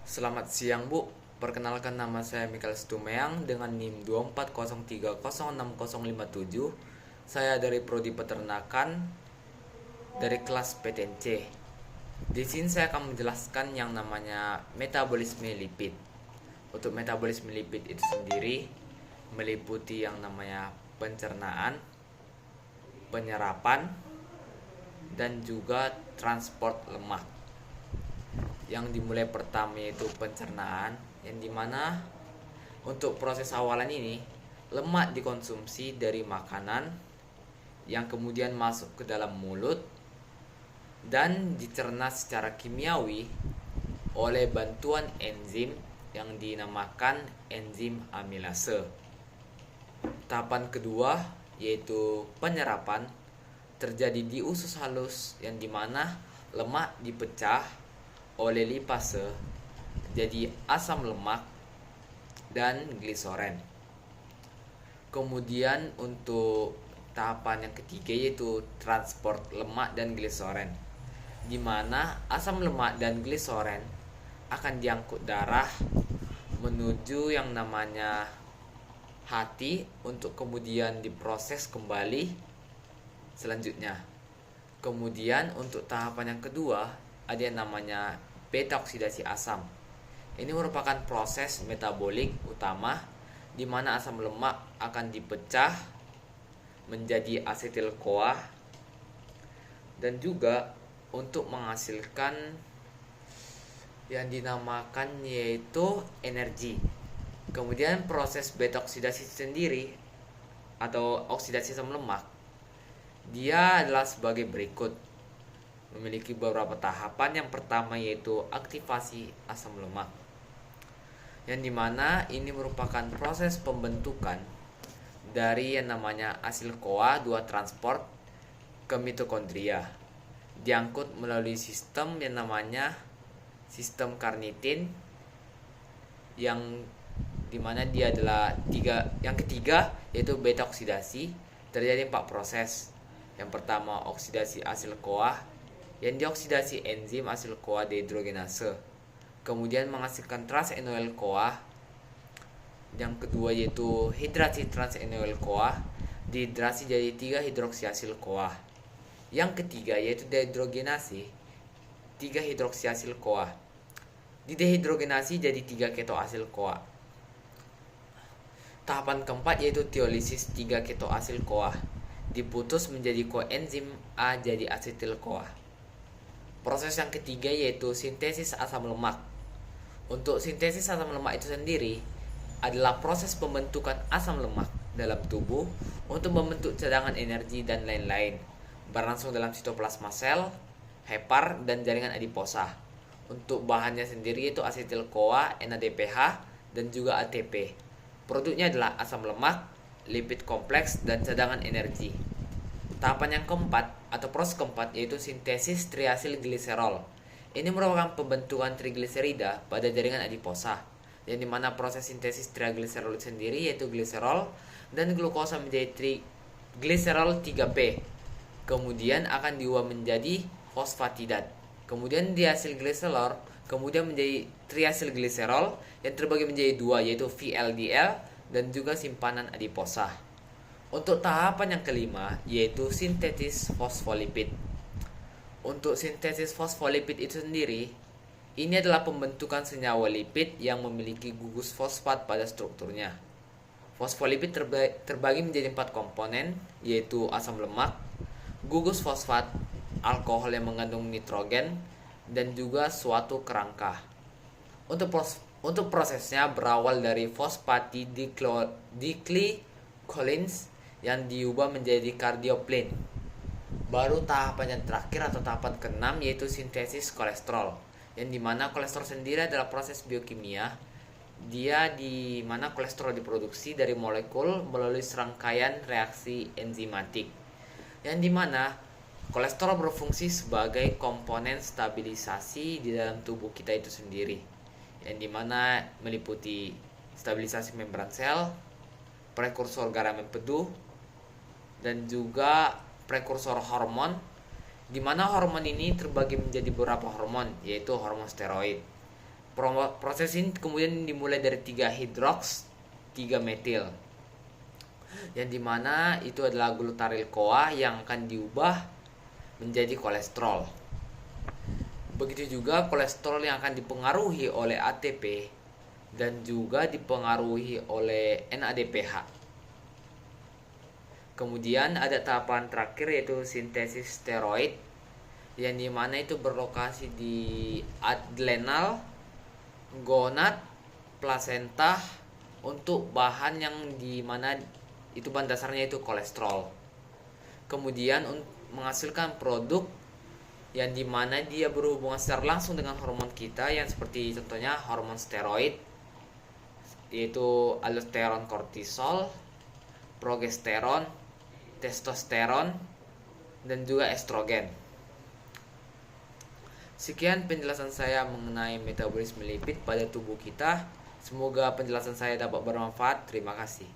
Selamat siang Bu, perkenalkan nama saya Mikael Stumeang dengan NIM 2403060057. Saya dari Prodi Peternakan dari kelas PTNC. Di sini saya akan menjelaskan yang namanya metabolisme lipid. Untuk metabolisme lipid itu sendiri meliputi yang namanya pencernaan, penyerapan, dan juga transport lemak. Yang dimulai pertama yaitu pencernaan, yang dimana untuk proses awalan ini lemak dikonsumsi dari makanan yang kemudian masuk ke dalam mulut dan dicerna secara kimiawi oleh bantuan enzim yang dinamakan enzim amilase. Tahapan kedua yaitu penyerapan terjadi di usus halus, yang dimana lemak dipecah oleh lipase jadi asam lemak dan gliserin. Kemudian untuk tahapan yang ketiga yaitu transport lemak dan gliserin, di mana asam lemak dan gliserin akan diangkut darah menuju yang namanya hati untuk kemudian diproses kembali selanjutnya. Kemudian untuk tahapan yang kedua ada yang namanya beta oksidasi asam. Ini merupakan proses metabolik utama di mana asam lemak akan dipecah menjadi asetil CoA dan juga untuk menghasilkan yang dinamakan yaitu energi. Kemudian proses beta oksidasi sendiri atau oksidasi asam lemak dia adalah sebagai berikut, memiliki beberapa tahapan. Yang pertama yaitu aktivasi asam lemak, yang dimana ini merupakan proses pembentukan dari yang namanya asil CoA 2 transport ke mitokondria, diangkut melalui sistem yang namanya sistem karnitin, yang dimana dia adalah yang ketiga yaitu beta oksidasi. Terjadi 4 proses. Yang pertama oksidasi asil CoA yang dioksidasi enzim asil CoA dehidrogenase, kemudian menghasilkan trans-NOL CoA. Yang kedua yaitu hidrasi trans-NOL CoA, dihidrasi jadi 3 hidroksiasil CoA. Yang ketiga yaitu dehidrogenasi 3 hidroksiasil CoA, didehidrogenasi jadi 3 ketoasil CoA. Tahapan keempat yaitu teolisis 3 ketoasil CoA, diputus menjadi koenzim A jadi asetil CoA. Proses yang ketiga yaitu sintesis asam lemak. Untuk sintesis asam lemak itu sendiri adalah proses pembentukan asam lemak dalam tubuh untuk membentuk cadangan energi dan lain-lain, berlangsung dalam sitoplasma sel, hepar, dan jaringan adiposa. Untuk bahannya sendiri yaitu asetil CoA, NADPH, dan juga ATP. Produknya adalah asam lemak, lipid kompleks, dan cadangan energi. Tahapan yang keempat atau proses keempat yaitu sintesis triasil gliserol. Ini merupakan pembentukan trigliserida pada jaringan adiposa, yang dimana proses sintesis trigliserol sendiri yaitu gliserol dan glukosa menjadi trigliserol 3P. Kemudian akan diubah menjadi fosfatidat. Kemudian diasil gliserol kemudian menjadi triasil gliserol yang terbagi menjadi 2 yaitu VLDL dan juga simpanan adiposa. Untuk tahapan yang kelima yaitu sintesis fosfolipid. Untuk sintesis fosfolipid itu sendiri, ini adalah pembentukan senyawa lipid yang memiliki gugus fosfat pada strukturnya. Fosfolipid terbagi menjadi 4 komponen yaitu asam lemak, gugus fosfat, alkohol yang mengandung nitrogen, dan juga suatu kerangka. Untuk prosesnya berawal dari fosfatidiklycolins yang diubah menjadi cardioplin. Baru tahapan yang terakhir atau tahapan keenam yaitu sintesis kolesterol, yang dimana kolesterol sendiri adalah proses biokimia. Dia di mana kolesterol diproduksi dari molekul melalui serangkaian reaksi enzimatik, yang dimana kolesterol berfungsi sebagai komponen stabilisasi di dalam tubuh kita itu sendiri, yang dimana meliputi stabilisasi membran sel, prekursor garam empedu, dan juga prekursor hormon, di mana hormon ini terbagi menjadi beberapa hormon, yaitu hormon steroid, Proses ini kemudian dimulai dari 3 hidroks 3 metil, yang dimana itu adalah glutaryl CoA yang akan diubah menjadi kolesterol. Begitu juga kolesterol yang akan dipengaruhi oleh ATP dan juga dipengaruhi oleh NADPH. Kemudian ada tahapan terakhir yaitu sintesis steroid, yang dimana itu berlokasi di adrenal, gonad, plasenta untuk bahan yang dimana itu bahan dasarnya itu kolesterol. Kemudian menghasilkan produk yang dimana dia berhubungan secara langsung dengan hormon kita, yang seperti contohnya hormon steroid yaitu aldosteron, kortisol, progesteron, testosteron, dan juga estrogen. Sekian penjelasan saya mengenai metabolisme lipid pada tubuh kita. Semoga penjelasan saya dapat bermanfaat. Terima kasih.